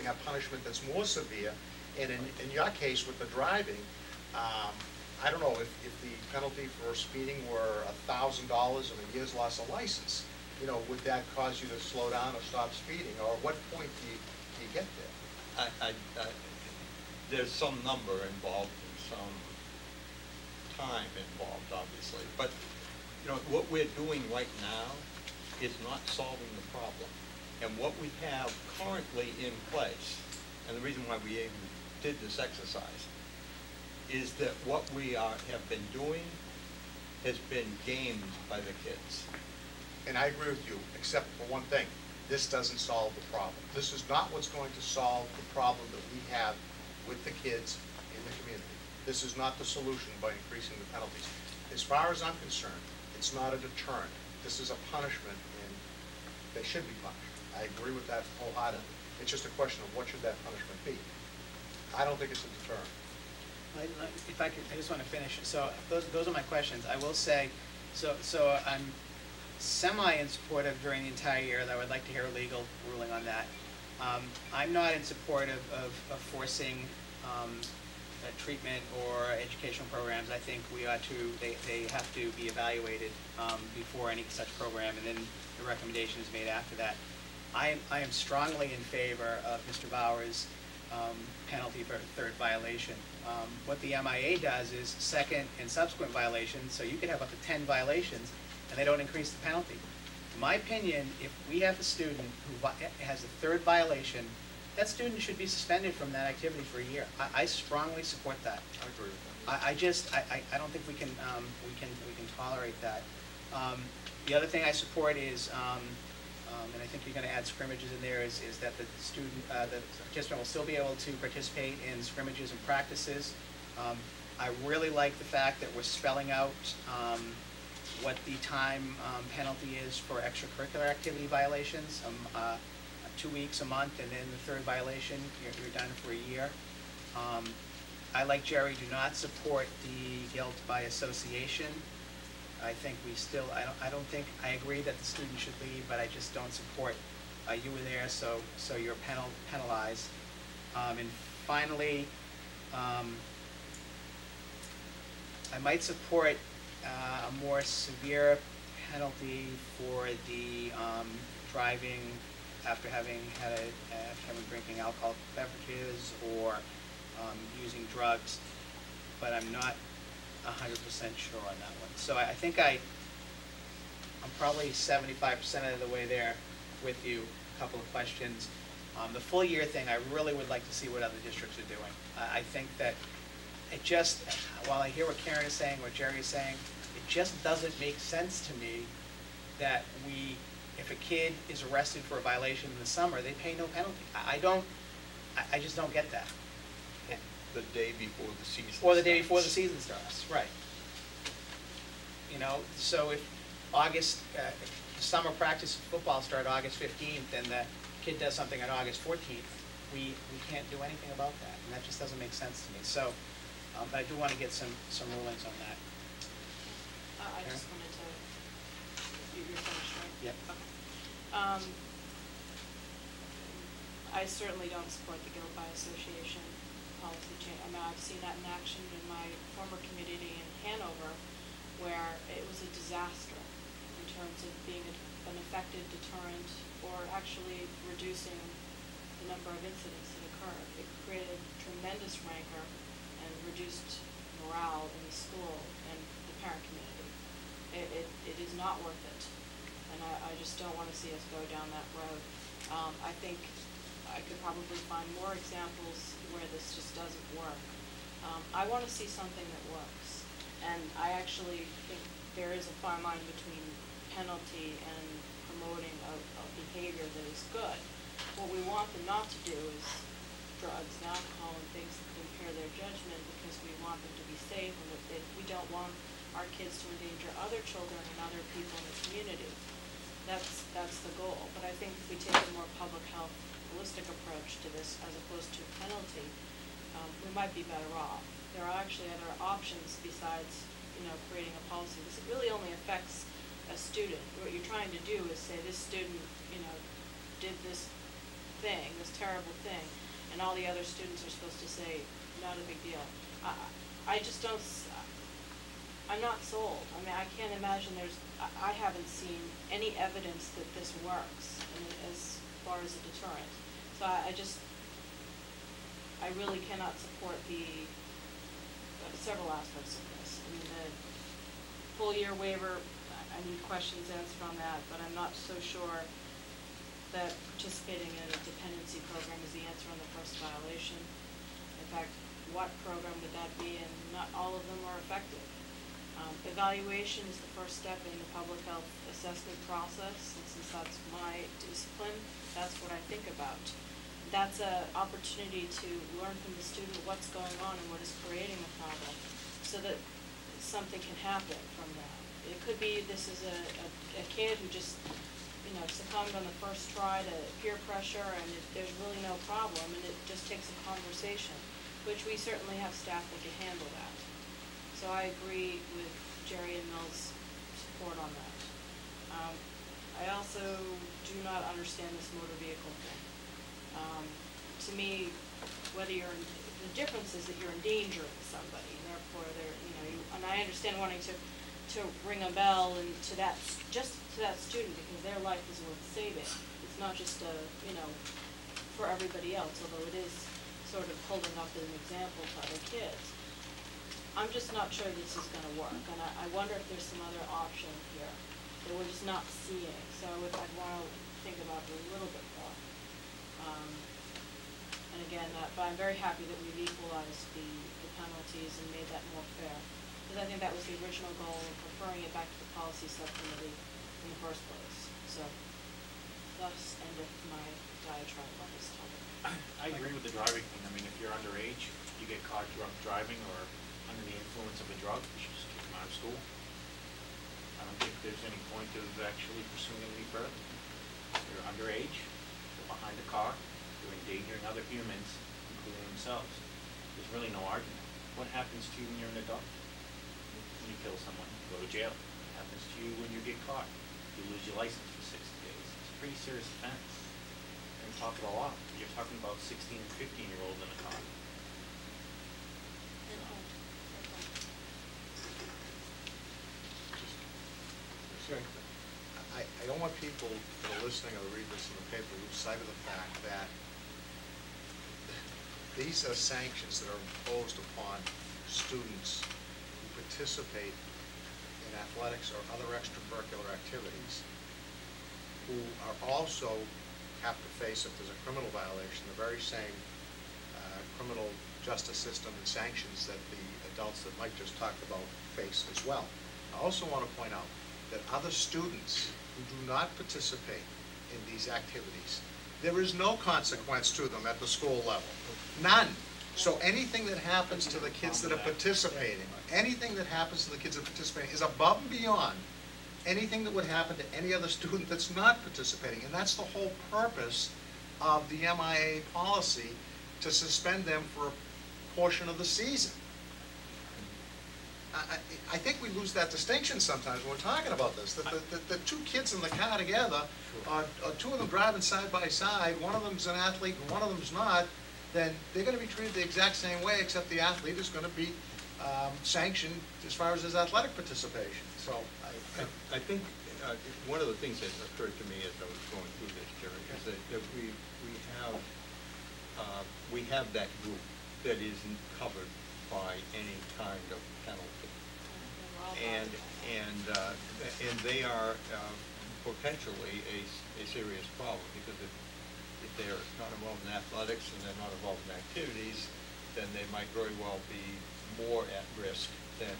getting a punishment that's more severe. And in your case with the driving, I don't know, if the penalty for speeding were $1,000 and a year's loss of license, you know, would that cause you to slow down or stop speeding? Or at what point do you get there? There's some number involved and some time involved, obviously. But, you know, what we're doing right now is not solving the problem. And what we have currently in place, and the reason why we even did this exercise, is that what we have been doing has been gamed by the kids. And I agree with you, except for one thing. This doesn't solve the problem. This is not what's going to solve the problem that we have with the kids in the community. This is not the solution by increasing the penalties. As far as I'm concerned, it's not a deterrent. This is a punishment, and they should be punished. I agree with that wholeheartedly. It's just a question of what should that punishment be. I don't think it's a deterrent. If I could, I just want to finish. So those are my questions. I will say, so I'm semi in support of during the entire year, though I would like to hear a legal ruling on that. I'm not in support of forcing treatment or educational programs. I think we ought to, they have to be evaluated before any such program, and then the recommendation is made after that. I am strongly in favor of Mr. Bauer's penalty for third violation. What the MIA does is second and subsequent violations, so you could have up to 10 violations and they don't increase the penalty. In my opinion, if we have a student who has a third violation, that student should be suspended from that activity for a year. I strongly support that. I agree with that. I don't think we can tolerate that. The other thing I support is, and I think you're going to add scrimmages in there, is that the student, the participant will still be able to participate in scrimmages and practices. I really like the fact that we're spelling out what the time penalty is for extracurricular activity violations. 2 weeks, a month, and then the third violation, you're done for a year. I, like Jerry, do not support the guilt by association. I think we still, I don't think, I agree that the student should leave, but I just don't support you were there, so you're penalized. And finally, I might support a more severe penalty for the driving after having drinking alcoholic beverages or using drugs, but I'm not 100% sure on that one. So I think I'm probably 75% of the way there with you. A couple of questions. The full year thing, I really would like to see what other districts are doing. I think that it just, while I hear what Karen is saying, what Jerry is saying, it just doesn't make sense to me that if a kid is arrested for a violation in the summer, they pay no penalty. I just don't get that. The day before the season starts. Or the day before the season starts, right. You know, so if summer practice football start August 15th and the kid does something on August 14th, we can't do anything about that, and that just doesn't make sense to me. So, but I do want to get some rulings on that. I just wanted to, you're finished, right? Yep. Okay. I certainly don't support the guilt by association policy change. I mean, I've seen that in action in my former community in Hanover, where it was a disaster in terms of being an effective deterrent or actually reducing the number of incidents that occurred. It created tremendous rancor and reduced morale in the school and the parent community. It is not worth it, and I just don't want to see us go down that road. I think I could probably find more examples where this just doesn't work. I want to see something that works, and I actually think there is a fine line between penalty and promoting a behavior that is good. What we want them not to do is drugs and alcohol and things that can impair their judgment, because we want them to be safe, and that we don't want our kids to endanger other children and other people in the community. That's the goal. But I think if we take a more public health, holistic approach to this as opposed to penalty, we might be better off. There are actually other options besides, creating a policy. This really only affects a student. What you're trying to do is say this student, did this thing, this terrible thing, and all the other students are supposed to say, not a big deal. I just don't, I'm not sold. I mean, I can't imagine I haven't seen any evidence that this works as far as a deterrent. So I really cannot support the several aspects of this. I mean, the full year waiver, I need questions answered on that, but I'm not so sure that participating in a dependency program is the answer on the first violation. In fact, what program would that be? And not all of them are effective. Evaluation is the first step in the public health assessment process, and since that's my discipline, that's what I think about. That's an opportunity to learn from the student what's going on and what is creating the problem, so that something can happen from that. It could be this is a kid who just, succumbed on the first try to peer pressure, and there's really no problem, and it just takes a conversation, which we certainly have staff that can handle that. So I agree with Jerry and Mill's support on that. I also do not understand this motor vehicle thing. To me, whether the difference is that you're endangering somebody, and therefore and I understand wanting to ring a bell and just to that student, because their life is worth saving. It's not just for everybody else, although it is sort of holding up as an example to other kids. I'm just not sure this is going to work, and I wonder if there's some other option here that we're just not seeing. So I'd want to think about it a little bit more. And again, but I'm very happy that we've equalized the penalties and made that more fair, because I think that was the original goal of referring it back to the policy subcommittee in the first place. So thus endeth my diatribe on this topic. I agree with the driving thing. I mean, if you're underage, you get caught drunk driving or under the influence of a drug, you should just kick them out of school. I don't think there's any point of actually pursuing it any further. If you're underage, you're behind a car, you're endangering other humans, including themselves. There's really no argument. What happens to you when you're an adult? When you kill someone, you go to jail. What happens to you when you get caught? You lose your license for 60 days. It's a pretty serious offense. And talk it all out. You're talking about 16 and 15-year-olds in a car. I don't want people that are listening or read this in the paper lose sight of the fact that these are sanctions that are imposed upon students who participate in athletics or other extracurricular activities, who are also have to face, if there's a criminal violation, the very same criminal justice system and sanctions that the adults that Mike just talked about face as well. I also want to point out that other students who do not participate in these activities, there is no consequence to them at the school level. None. So anything that happens to the kids that are participating, is above and beyond anything that would happen to any other student that's not participating. And that's the whole purpose of the MIA policy, to suspend them for a portion of the season. I think we lose that distinction sometimes when we're talking about this. The two kids in the car together, two of them driving side by side, one of them's an athlete and one of them's not, then they're going to be treated the exact same way, except the athlete is going to be sanctioned as far as his athletic participation. So I think one of the things that occurred to me as I was going through this, Jerry, is that we have that group that isn't covered by any kind of penalty, and they are potentially a serious problem, because if they're not involved in athletics and they're not involved in activities, then they might very well be more at risk than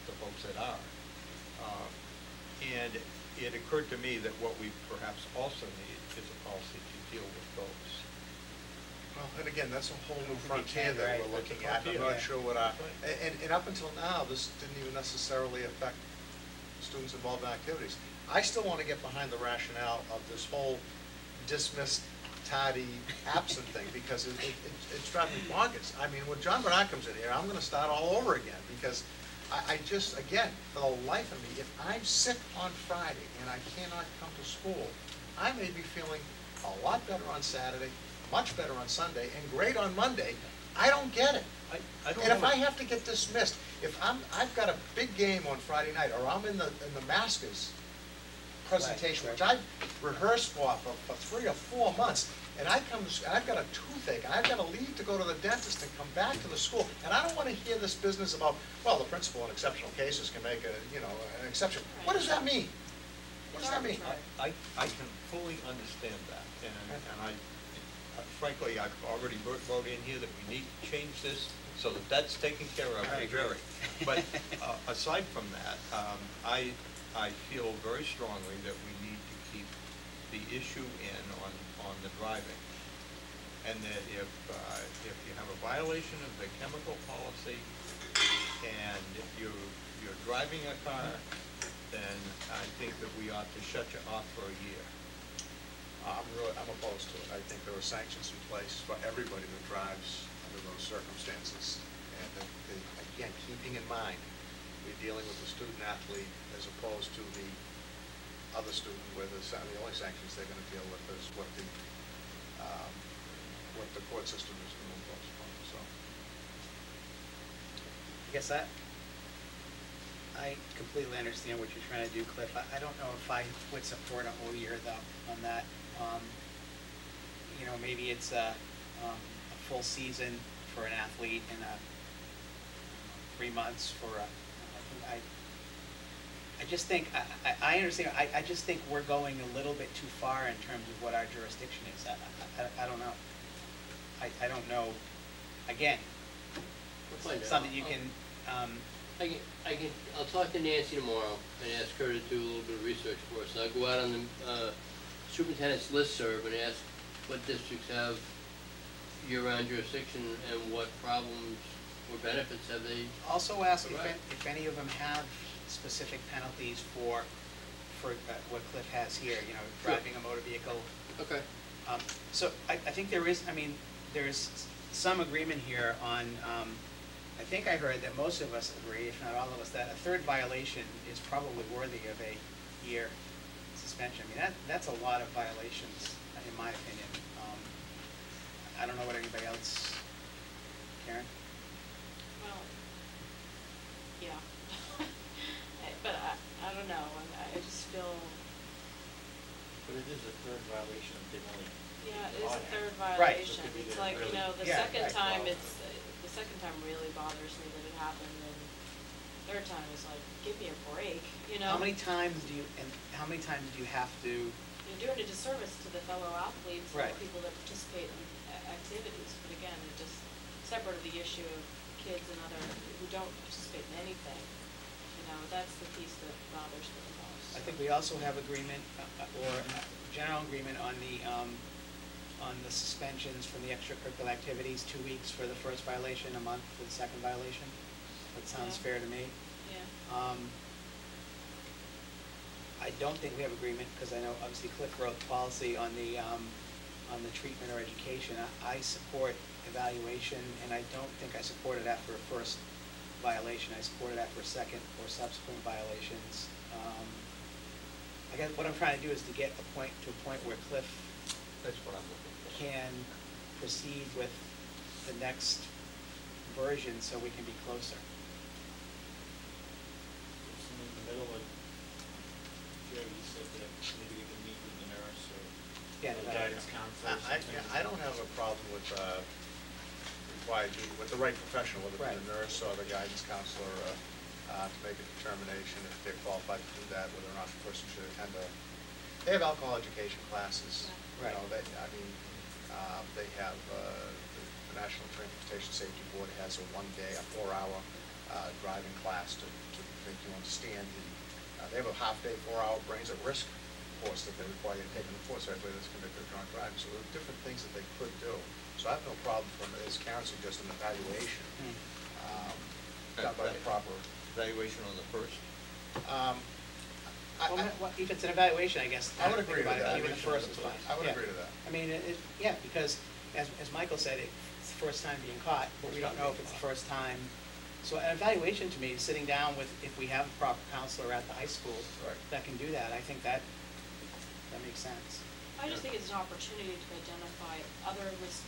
the folks that are. And it occurred to me that what we perhaps also need is a policy to deal with those. well, and again, that's a whole new frontier that we're looking at. I'm not sure what and up until now, this didn't even necessarily affect students involved in activities. I still want to get behind the rationale of this whole dismissed, tardy, absent thing, because it's driving me bonkers. I mean, when John Bernard comes in here, I'm going to start all over again, because I just, again, for the life of me, if I'm sick on Friday and I cannot come to school, I may be feeling a lot better on Saturday, much better on Sunday, and great on Monday, I don't get it. I don't And if know. I have to get dismissed, if I've got a big game on Friday night, or I'm in the Masters presentation, Right, which I've rehearsed for 3 or 4 months, and I've got a toothache, and I've got to leave to go to the dentist and come back to the school, and I don't want to hear this business about, well, the principal in exceptional cases can make an exception. What does that mean? What does that mean? I can fully understand that, and frankly, I've already wrote in here that we need to change this, so that's taken care of I with agree. Jerry. But aside from that, I feel very strongly that we need to keep the issue in on the driving. And that if you have a violation of the chemical policy and you're driving a car, then I think that we ought to shut you off for a year. I'm opposed to it. I think there are sanctions in place for everybody that drives under those circumstances. And again, keeping in mind, we're dealing with the student athlete as opposed to the other student where the only sanctions they're gonna deal with is what the court system is gonna impose upon them, so. I guess I completely understand what you're trying to do, Cliff. I don't know if I would support a whole year though on that. You know, maybe it's a full season for an athlete and 3 months for I just think, I understand, I just think we're going a little bit too far in terms of what our jurisdiction is. I don't know. I don't know, again, We'll find out. something you can, I'll talk to Nancy tomorrow and ask her to do a little bit of research for us. I'll go out on the superintendent's listserv and ask what districts have year-round jurisdiction and what problems or benefits have they. also ask Right. if any of them have specific penalties for what Cliff has here, you know, driving a motor vehicle. Okay. So I think there's some agreement here on, I think I heard that most of us agree, if not all of us, that a third violation is probably worthy of a year suspension. I mean, that's a lot of violations, in my opinion. I don't know what anybody else, Karen? Well, yeah. But I don't know, I just feel, But it is a third violation if they've only. yeah, it is a caught it. third Right. violation. So it could be It's that like, you really- know, the Yeah, second right. time, the second time really bothers me that it happened, and third time is like, give me a break, you know? How many times do you have to, You're doing a disservice to the fellow athletes and Right. the people that participate in activities, but again, it just separate of the issue of kids and other, who don't participate in anything, you know, that's the piece that bothers me the most. I think we also have agreement, or general agreement on the suspensions from the extracurricular activities, 2 weeks for the first violation, a month for the second violation. That sounds Yeah. fair to me. Yeah. I don't think we have agreement, because I know obviously Cliff wrote the policy on the treatment or education. I support evaluation, and I don't think I support it after a first violation. I support it after a second or subsequent violations. I guess what I'm trying to do is to get to a point where Cliff That's what I'm looking for. can proceed with the next version so we can be closer. It's in the middle of, Jerry said that maybe we can meet with the nurse or Yeah, the no, guidance counselor or something. I don't have a problem with required duty, with the right professional, whether it be Right. the nurse or the guidance counselor, to make a determination if they're qualified to do that, whether or not the person should attend they have alcohol education classes. Right. You know, they have, the National Transportation Safety Board has a 1-day, a 4-hour driving class to make you understand they have a half-day, 4-hour brains at risk course that they require you to take in the course, everybody that's convicted of drunk driving. So there are different things that they could do. So I have no problem from, as Karen suggested, an evaluation, done by the proper. Evaluation on the first? If it's an evaluation, I guess. I would agree think about with it, that. Even the first is fine. I would Yeah. agree to that. I mean, yeah, because as Michael said, it's the first time being caught, but we don't know if it's the first time. So an evaluation to me is sitting down with, if we have a proper counselor at the high school Right. that can do that, I think that makes sense. I I just think it's an opportunity to identify other risk